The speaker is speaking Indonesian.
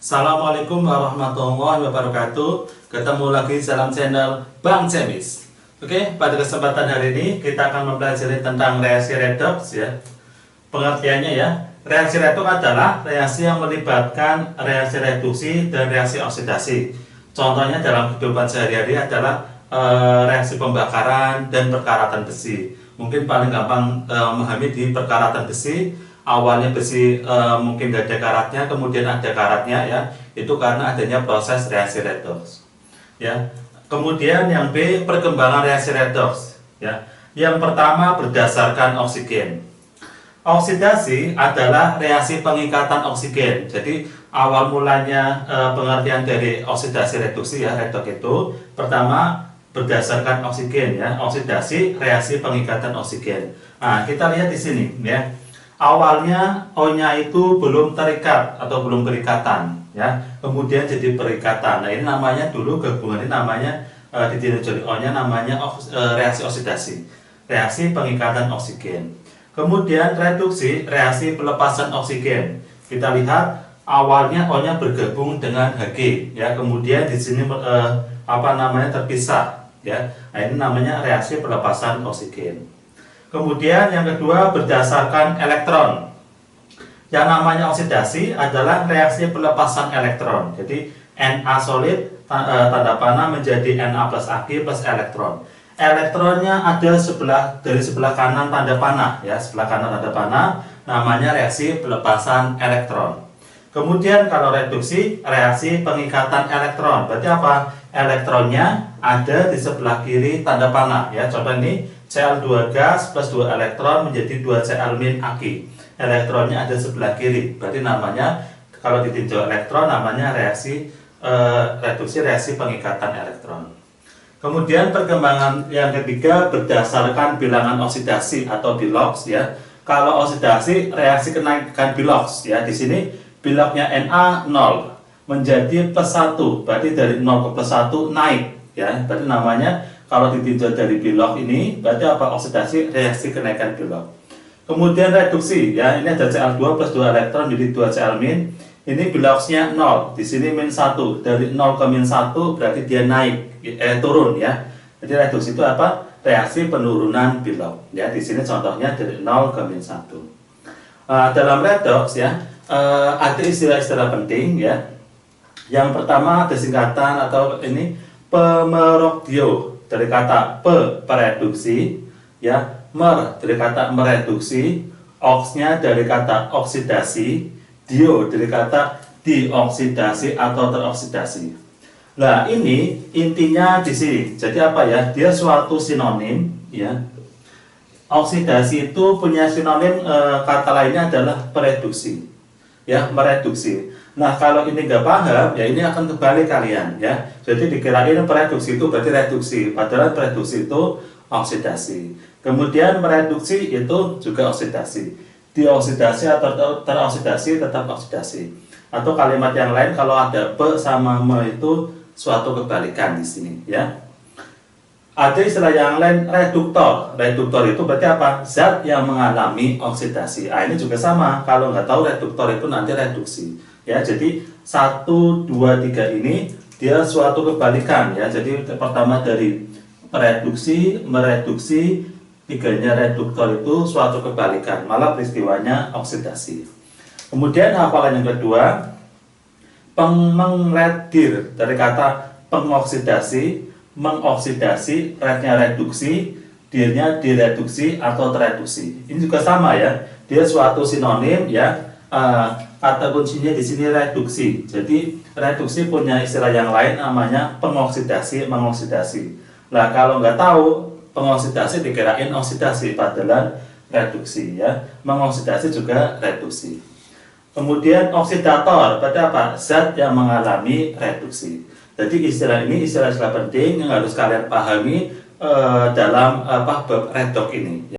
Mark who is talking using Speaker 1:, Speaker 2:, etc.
Speaker 1: Assalamualaikum warahmatullahi wabarakatuh. Ketemu lagi dalam channel Bang Cemis. Oke, pada kesempatan hari ini kita akan mempelajari tentang reaksi redoks ya. Pengertiannya ya, reaksi redoks adalah reaksi yang melibatkan reaksi reduksi dan reaksi oksidasi. Contohnya dalam kehidupan sehari-hari adalah reaksi pembakaran dan perkaratan besi. Mungkin paling gampang memahami di perkaratan besi. Awalnya besi mungkin gak ada karatnya, kemudian ada karatnya ya, itu karena adanya proses reaksi redoks ya. Kemudian yang B, perkembangan reaksi redoks ya. Yang pertama berdasarkan oksigen. Oksidasi adalah reaksi pengikatan oksigen. Jadi awal mulanya pengertian dari oksidasi reduksi ya, redoks itu pertama berdasarkan oksigen ya. Oksidasi reaksi pengikatan oksigen. Nah, kita lihat di sini ya. Awalnya O-nya itu belum terikat atau belum berikatan ya, kemudian jadi berikatan. Nah, ini namanya dulu gabungan ini namanya jadi O-nya namanya reaksi oksidasi, reaksi pengikatan oksigen. Kemudian reduksi, reaksi pelepasan oksigen. Kita lihat awalnya O-nya bergabung dengan Hg ya, kemudian di sini terpisah ya. Nah, ini namanya reaksi pelepasan oksigen. Kemudian yang kedua berdasarkan elektron. Yang namanya oksidasi adalah reaksi pelepasan elektron. Jadi Na solid tanda panah menjadi Na plus Ag plus elektron. Elektronnya ada dari sebelah kanan tanda panah ya, sebelah kanan tanda panah namanya reaksi pelepasan elektron. Kemudian kalau reduksi, reaksi pengikatan elektron. Berarti apa? Elektronnya ada di sebelah kiri tanda panah ya. Contoh ini Cl2 gas plus 2 elektron menjadi 2 Cl min Ag. Elektronnya ada sebelah kiri. Berarti namanya kalau ditinjau elektron namanya reaksi reduksi, reaksi pengikatan elektron. Kemudian perkembangan yang ketiga berdasarkan bilangan oksidasi atau biloks ya. Kalau oksidasi reaksi kenaikan biloks ya. Di sini biloknya Na 0 menjadi plus 1. Berarti dari 0 ke plus 1 naik ya. Berarti namanya kalau ditinjau dari bilok ini berarti apa? Oksidasi, reaksi kenaikan bilok. Kemudian reduksi ya, ini ada Cl2 plus 2 elektron jadi 2 Cl min. Ini biloksnya 0, di sini min 1. Dari 0 ke min 1 berarti dia naik, turun ya. Jadi reduksi itu apa? Reaksi penurunan bilok. Ya, di sini contohnya dari 0 ke min 1. Dalam redoks ya, ada istilah-istilah penting ya. Yang pertama ada singkatan atau ini pemerokdio dari kata pereduksi ya, dari kata mereduksi, oksnya dari kata oksidasi, dio dari kata dioksidasi atau teroksidasi. Nah, ini intinya di sini. Jadi apa ya? Dia suatu sinonim ya. Oksidasi itu punya sinonim kata lainnya adalah pereduksi. Ya, mereduksi. Nah, kalau ini nggak paham, ya ini akan kebalik kalian ya. Jadi dikirain pereduksi itu berarti reduksi, padahal pereduksi itu oksidasi. Kemudian mereduksi itu juga oksidasi. Dioksidasi atau teroksidasi tetap oksidasi. Atau kalimat yang lain kalau ada be sama me itu suatu kebalikan di sini ya. Ada istilah yang lain reduktor. Reduktor itu berarti apa? Zat yang mengalami oksidasi. Ini juga sama. Kalau nggak tahu reduktor itu nanti reduksi. Ya, jadi 1, 2, 3 ini dia suatu kebalikan ya. Jadi pertama dari reduksi, mereduksi, tiganya reduktor itu suatu kebalikan. Malah peristiwanya oksidasi. Kemudian hafalan yang kedua, mengredir dari kata pengoksidasi, mengoksidasi, rednya reduksi, dirnya direduksi atau tereduksi. Ini juga sama ya. Dia suatu sinonim ya. Kata kuncinya di sini reduksi. Jadi reduksi punya istilah yang lain namanya pengoksidasi, mengoksidasi. Nah, kalau nggak tahu pengoksidasi dikirain oksidasi, padahal reduksi ya. Mengoksidasi juga reduksi. Kemudian oksidator, berarti apa? Zat yang mengalami reduksi. Jadi istilah ini istilah-istilah penting yang harus kalian pahami dalam bab redoks ini.